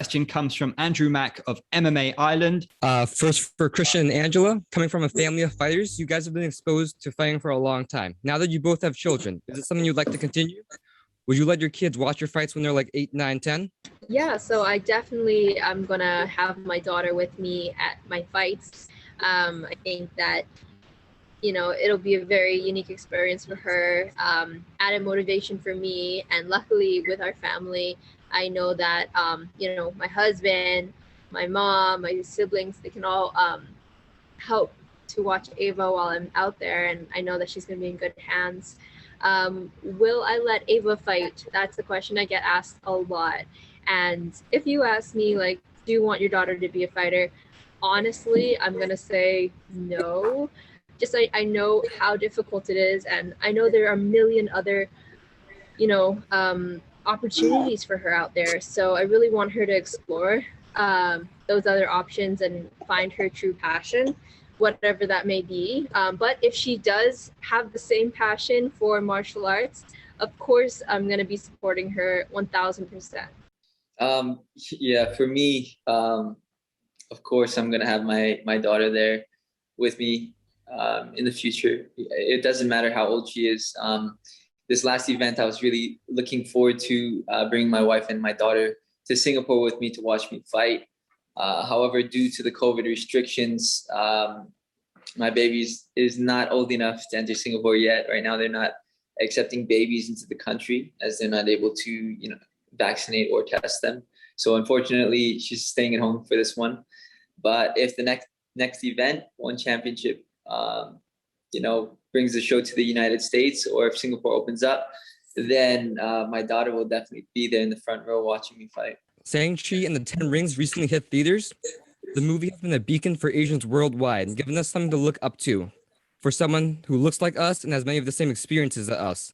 Question comes from Andrew Mack of MMA Ireland. First for Christian and Angela, coming from a family of fighters, you guys have been exposed to fighting for a long time. Now that you both have children, is it something you'd like to continue? Would you let your kids watch your fights when they're like 8, 9, 10? Yeah, so I definitely am gonna have my daughter with me at my fights. I think that it'll be a very unique experience for her, added motivation for me, and luckily with our family, I know that my husband, my mom, my siblings, they can all help to watch Ava while I'm out there, and I know that she's going to be in good hands. Will I let Ava fight? That's the question I get asked a lot. And if you ask me, like, do you want your daughter to be a fighter? Honestly, I'm going to say no. Just I know how difficult it is, and I know there are a million other, opportunities for her out there. So I really want her to explore those other options and find her true passion, whatever that may be. But if she does have the same passion for martial arts, of course, I'm going to be supporting her 1000%. Yeah, for me, of course, I'm going to have my daughter there with me in the future. It doesn't matter how old she is. This last event, I was really looking forward to bringing my wife and my daughter to Singapore with me to watch me fight. However, due to the COVID restrictions, my baby is not old enough to enter Singapore yet. Right now, they're not accepting babies into the country as they're not able to, vaccinate or test them. So unfortunately, she's staying at home for this one. But if the next event, one championship, brings the show to the United States, or if Singapore opens up, then my daughter will definitely be there in the front row watching me fight. Shang Chi and the 10 Rings recently hit theaters. The movie has been a beacon for Asians worldwide and given us something to look up to for someone who looks like us and has many of the same experiences as us.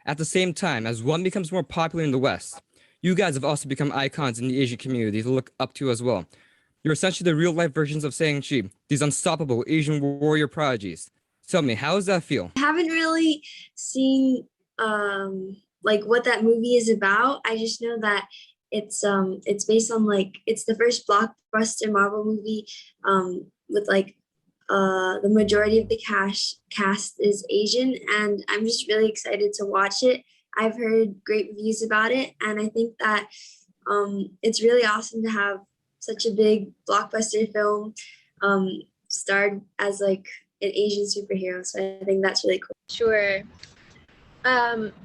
At the same time, as one becomes more popular in the West, you guys have also become icons in the Asian community to look up to as well. You're essentially the real-life versions of Shang Chi, these unstoppable Asian warrior prodigies. Tell me, how does that feel? I haven't really seen what that movie is about. I just know that it's based on it's the first blockbuster Marvel movie with the majority of the cast is Asian, and I'm just really excited to watch it. I've heard great reviews about it, and I think that it's really awesome to have such a big blockbuster film starred as an Asian superhero. So I think that's really cool. Sure.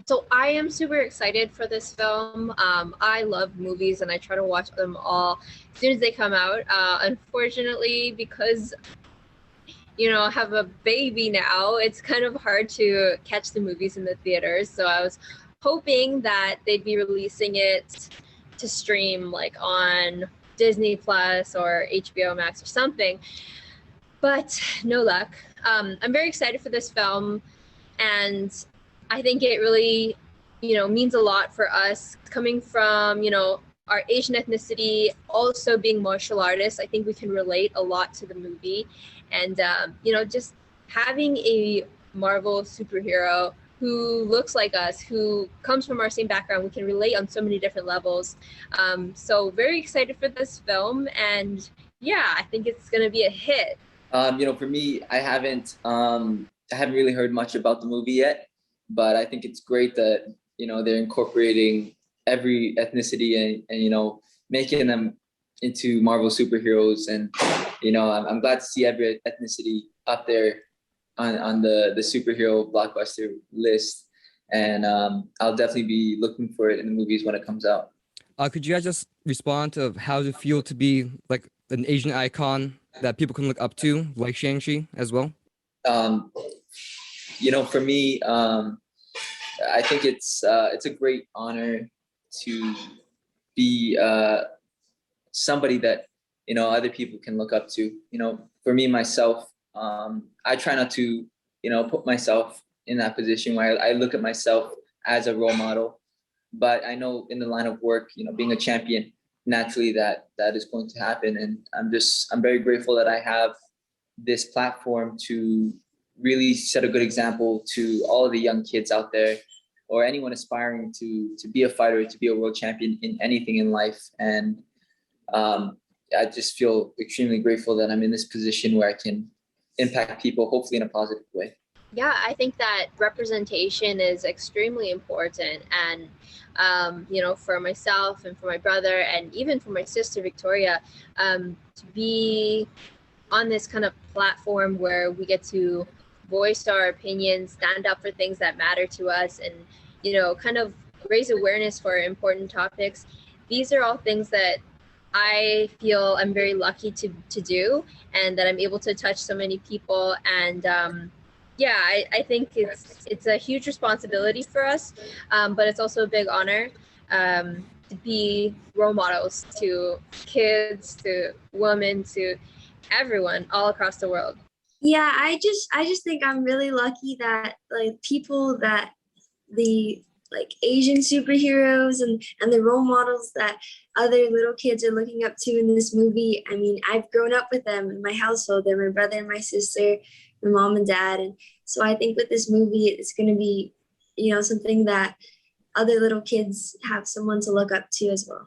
So I am super excited for this film. I love movies and I try to watch them all as soon as they come out. Unfortunately, because I have a baby now, it's kind of hard to catch the movies in the theaters. So I was hoping that they'd be releasing it to stream on Disney Plus or HBO Max or something, but no luck. I'm very excited for this film, and I think it really, means a lot for us coming from, our Asian ethnicity, also being martial artists. I think we can relate a lot to the movie, and just having a Marvel superhero who looks like us, who comes from our same background, we can relate on so many different levels. So very excited for this film, and yeah, I think it's gonna be a hit. For me, I haven't really heard much about the movie yet, but I think it's great that they're incorporating every ethnicity and making them into Marvel superheroes, and I'm glad to see every ethnicity up there on the superhero blockbuster list, and I'll definitely be looking for it in the movies when it comes out. Could you guys just respond to how does it feel to be an Asian icon that people can look up to, like Shang-Chi as well? For me, I think it's a great honor to be somebody that other people can look up to. For me myself, I try not to put myself in that position where I look at myself as a role model, but I know in the line of work, being a champion, naturally that is going to happen, and I'm very grateful that I have this platform to really set a good example to all of the young kids out there, or anyone aspiring to be a fighter, to be a world champion in anything in life. And I just feel extremely grateful that I'm in this position where I can impact people, hopefully in a positive way. Yeah, I think that representation is extremely important. And, for myself and for my brother and even for my sister, Victoria, to be on this kind of platform where we get to voice our opinions, stand up for things that matter to us, and, kind of raise awareness for important topics. These are all things that I feel I'm very lucky to do, and that I'm able to touch so many people. And I think it's a huge responsibility for us, but it's also a big honor to be role models to kids, to women, to everyone all across the world. Yeah, I just think I'm really lucky that like people that the like Asian superheroes and the role models that other little kids are looking up to in this movie. I mean, I've grown up with them in my household. They're my brother and my sister, my mom and dad. And so I think with this movie, it's going to be, something that other little kids have someone to look up to as well.